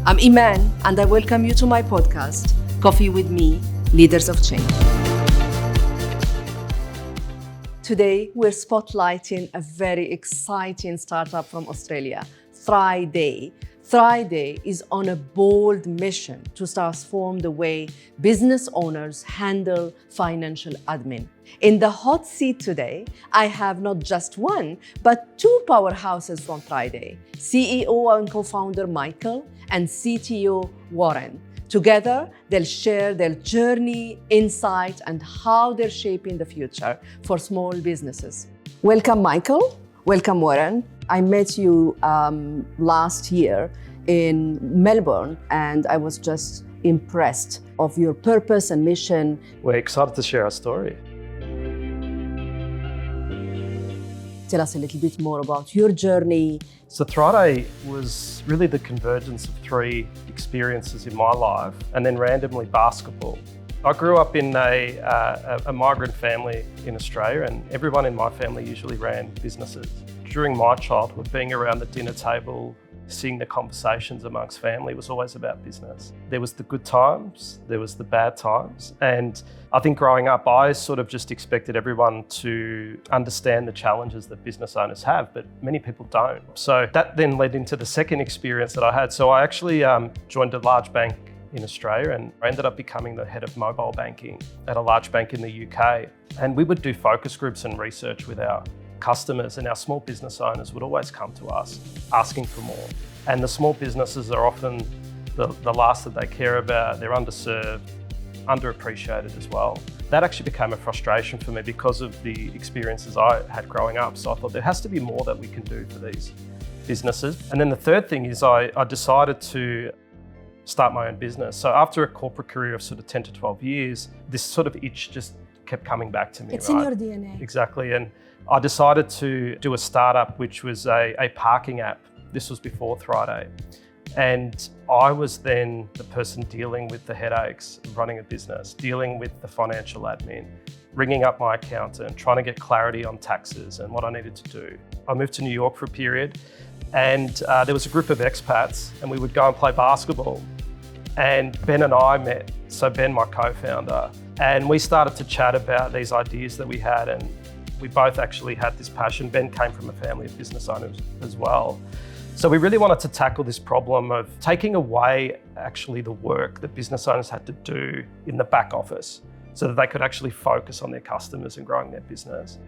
I'm Imane, and I welcome you to my podcast, Coffee with Me, Leaders of Change. Today, we're spotlighting a very exciting startup from Australia, Thriday. Thriday is on a bold mission to transform the way business owners handle financial admin. In the hot seat today, I have not just one, but two powerhouses from Thriday, CEO and co-founder Michael and CTO Warren. Together, they'll share their journey, insight, and how they're shaping the future for small businesses. Welcome, Michael. Welcome, Warren. I met you last year in Melbourne, and I was just impressed of your purpose and mission. We're excited to share our story. Tell us a little bit more about your journey. So Thriday was really the convergence of three experiences in my life, and then randomly basketball. I grew up in a migrant family in Australia, and everyone in my family usually ran businesses. During my childhood, being around the dinner table, seeing the conversations amongst family was always about business. There was the good times, there was the bad times. And I think growing up, I sort of just expected everyone to understand the challenges that business owners have, but many people don't. So that then led into the second experience that I had. So I actually joined a large bank in Australia, and I ended up becoming the head of mobile banking at a large bank in the UK. And we would do focus groups and research with our customers, and our small business owners would always come to us asking for more. And the small businesses are often the last that they care about. They're underserved, underappreciated as well. That actually became a frustration for me because of the experiences I had growing up. So I thought there has to be more that we can do for these businesses. And then the third thing is I decided to start my own business. So after a corporate career of sort of 10 to 12 years, this sort of itch just kept coming back to me. It's right? In your DNA. Exactly. And I decided to do a startup, which was a parking app. This was before Thriday. And I was then the person dealing with the headaches of running a business, dealing with the financial admin, ringing up my accountant, trying to get clarity on taxes and what I needed to do. I moved to New York for a period, and there was a group of expats, and we would go and play basketball. And Ben and I met, so Ben, my co-founder, and we started to chat about these ideas that we had, and we both actually had this passion. Ben came from a family of business owners as well. So we really wanted to tackle this problem of taking away actually the work that business owners had to do in the back office so that they could actually focus on their customers and growing their business.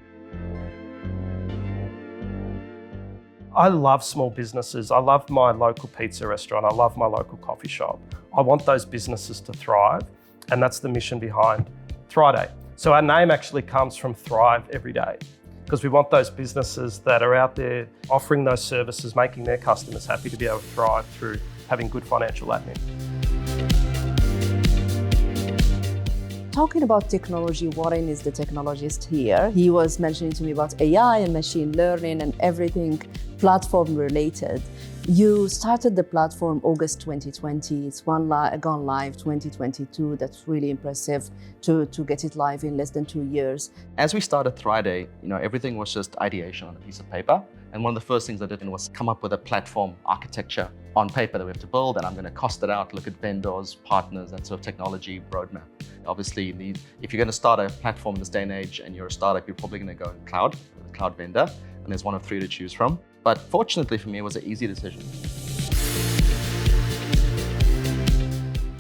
I love small businesses. I love my local pizza restaurant. I love my local coffee shop. I want those businesses to thrive, and that's the mission behind Thriday. So our name actually comes from Thrive Every Day, because we want those businesses that are out there offering those services, making their customers happy, to be able to thrive through having good financial admin. Talking about technology, Warren is the technologist here. He was mentioning to me about AI and machine learning and everything platform related. You started the platform August 2020. It's gone live 2022. That's really impressive to get it live in less than 2 years. As we started Thriday, everything was just ideation on a piece of paper. And one of the first things I did was come up with a platform architecture on paper that we have to build, and I'm going to cost it out, look at vendors, partners, and sort of technology roadmap. Obviously, if you're going to start a platform in this day and age and you're a startup, you're probably going to go in cloud, with a cloud vendor, and there's one of three to choose from. But fortunately for me, it was an easy decision.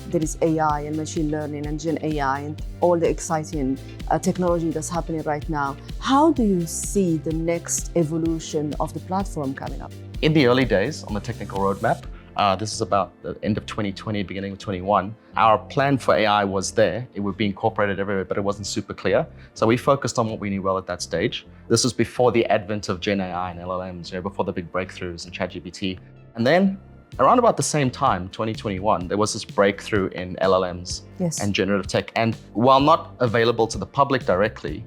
There is AI and machine learning and Gen AI and all the exciting technology that's happening right now. How do you see the next evolution of the platform coming up? In the early days on the technical roadmap, this is about the end of 2020, beginning of 21, our plan for AI was there. It would be incorporated everywhere, but it wasn't super clear. So we focused on what we knew well at that stage. This was before the advent of Gen AI and LLMs, before the big breakthroughs in ChatGPT. And then around about the same time, 2021, there was this breakthrough in LLMs and generative tech. And while not available to the public directly,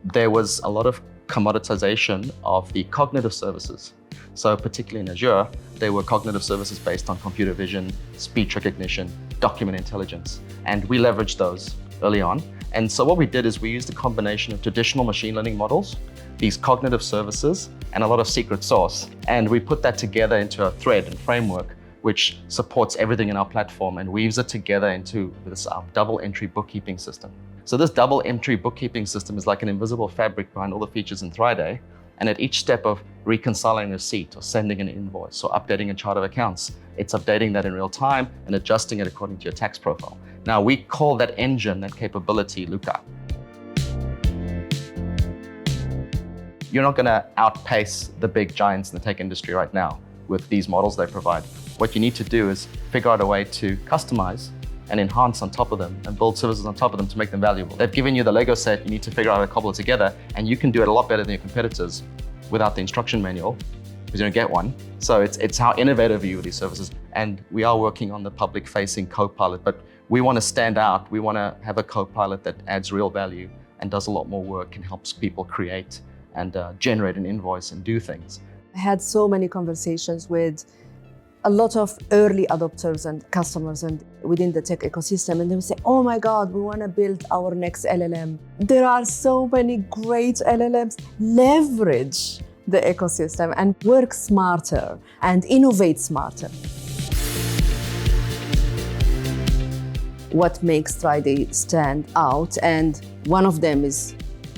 there was a lot of commoditization of the cognitive services. So particularly in Azure, there were cognitive services based on computer vision, speech recognition, document intelligence. And we leveraged those early on. And so what we did is we used a combination of traditional machine learning models, these cognitive services, and a lot of secret sauce. And we put that together into a thread and framework which supports everything in our platform and weaves it together into this double entry bookkeeping system. So this double entry bookkeeping system is like an invisible fabric behind all the features in Thriday. And at each step of reconciling a receipt or sending an invoice or updating a chart of accounts, it's updating that in real time and adjusting it according to your tax profile. Now we call that engine, that capability, Luca. You're not gonna outpace the big giants in the tech industry right now with these models they provide. What you need to do is figure out a way to customize and enhance on top of them and build services on top of them to make them valuable. They've given you the Lego set, you need to figure out how to cobble it together, and you can do it a lot better than your competitors without the instruction manual, because you don't get one. So it's how innovative are you with these services. And we are working on the public-facing co-pilot, but we want to stand out. We want to have a co-pilot that adds real value and does a lot more work and helps people create and generate an invoice and do things. I had so many conversations with a lot of early adopters and customers and within the tech ecosystem, and they would say, oh my God, we want to build our next LLM. There are so many great LLMs. Leverage the ecosystem and work smarter and innovate smarter. What makes Thriday stand out, and one of them is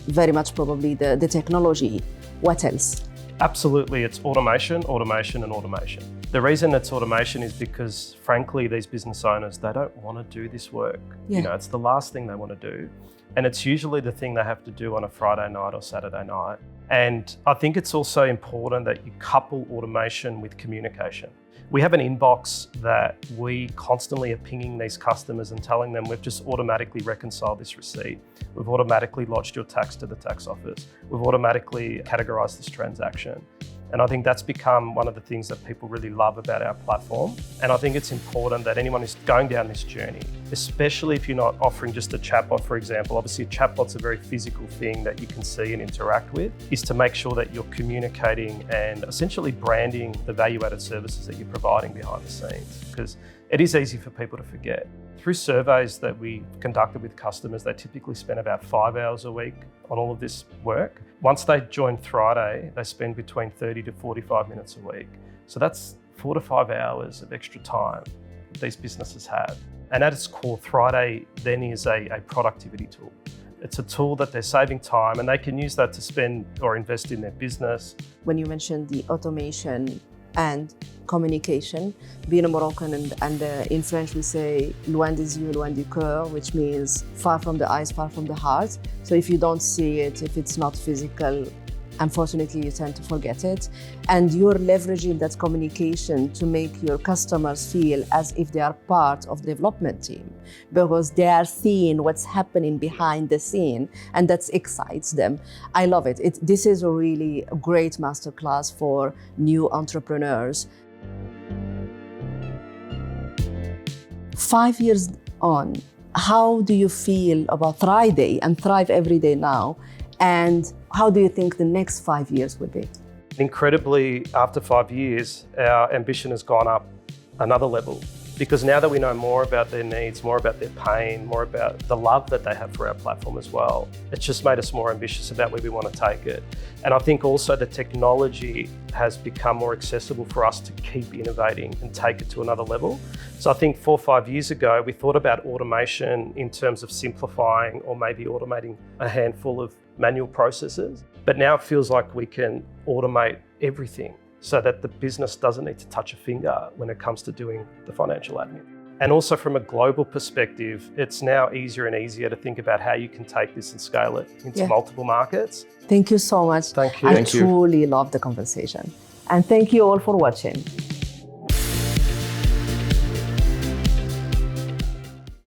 very much probably the technology. What else? Absolutely, it's automation, automation, and automation. The reason it's automation is because, frankly, these business owners, they don't want to do this work. Yeah. You know, it's the last thing they want to do. And it's usually the thing they have to do on a Friday night or Saturday night. And I think it's also important that you couple automation with communication. We have an inbox that we constantly are pinging these customers and telling them we've just automatically reconciled this receipt. We've automatically lodged your tax to the tax office. We've automatically categorized this transaction. And I think that's become one of the things that people really love about our platform. And I think it's important that anyone who's going down this journey, especially if you're not offering just a chatbot, for example, obviously a chatbot's a very physical thing that you can see and interact with, is to make sure that you're communicating and essentially branding the value-added services that you're providing behind the scenes. Because it is easy for people to forget. Through surveys that we conducted with customers, they typically spend about 5 hours a week on all of this work. Once they join Thriday, they spend between 30 to 45 minutes a week. So that's 4 to 5 hours of extra time that these businesses have. And at its core, Thriday then is a productivity tool. It's a tool that they're saving time and they can use that to spend or invest in their business. When you mentioned the automation and communication, being a Moroccan and in French we say loin des yeux, loin du cœur, which means far from the eyes, far from the heart. So if you don't see it, if it's not physical, unfortunately you tend to forget it. And you're leveraging that communication to make your customers feel as if they are part of the development team, because they are seeing what's happening behind the scene, and that excites them. I love it. This is a really great masterclass for new entrepreneurs. 5 years on, how do you feel about Thriday and Thrive Every Day now? And how do you think the next 5 years will be? Incredibly, after 5 years, our ambition has gone up another level, because now that we know more about their needs, more about their pain, more about the love that they have for our platform as well, it's just made us more ambitious about where we want to take it. And I think also the technology has become more accessible for us to keep innovating and take it to another level. So I think 4 or 5 years ago, we thought about automation in terms of simplifying or maybe automating a handful of manual processes. But now it feels like we can automate everything so that the business doesn't need to touch a finger when it comes to doing the financial admin. And also from a global perspective, it's now easier and easier to think about how you can take this and scale it into multiple markets. Thank you so much. Thank you. I truly love the conversation. And thank you all for watching.